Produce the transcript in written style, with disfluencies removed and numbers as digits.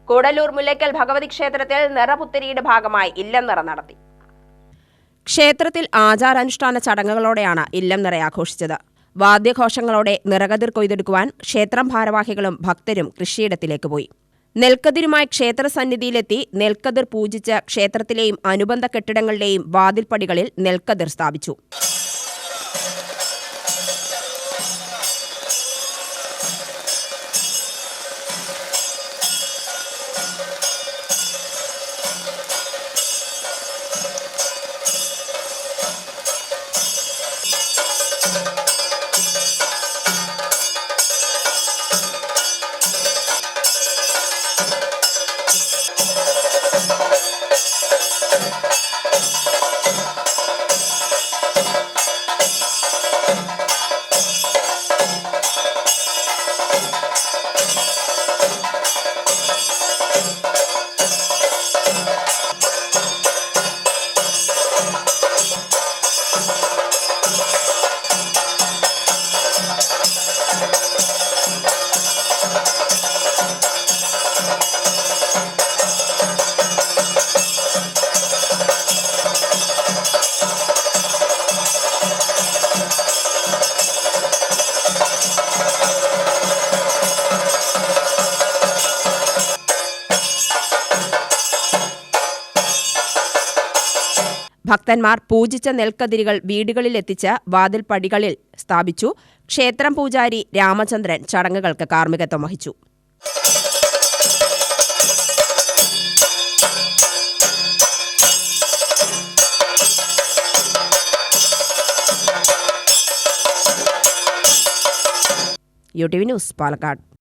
കൂടല്ലൂർ മുല്ലയ്ക്കൽ ഭഗവതി ക്ഷേത്രത്തിൽ നിറപുത്തരിയുടെ ഭാഗമായി ഇല്ലം നിറ നടത്തി. ക്ഷേത്രത്തിൽ ആചാരാനുഷ്ഠാന ചടങ്ങുകളോടെയാണ് ഇല്ലം നിറ ആഘോഷിച്ചത്. വാദ്യഘോഷങ്ങളോടെ നിറകതിർ കൊയ്തെടുക്കുവാൻ ക്ഷേത്രം ഭാരവാഹികളും ഭക്തരും കൃഷിയിടത്തിലേക്ക് പോയി. നെൽക്കതിരുമായി ക്ഷേത്രസന്നിധിയിലെത്തി നെൽക്കതിർ പൂജിച്ച് ക്ഷേത്രത്തിലെയും അനുബന്ധ കെട്ടിടങ്ങളുടെയും വാതിൽപ്പടികളിൽ നെൽക്കതിർ സ്ഥാപിച്ചു. ഭക്തന്മാർ പൂജിച്ച നെൽക്കതിരുകൾ വീടുകളിലെത്തിച്ച് വാതിൽപ്പടികളിൽ സ്ഥാപിച്ചു. ക്ഷേത്രം പൂജാരി രാമചന്ദ്രൻ ചടങ്ങുകൾക്ക് കാർമ്മികത്വം വഹിച്ചു. UTV news, Palakkad.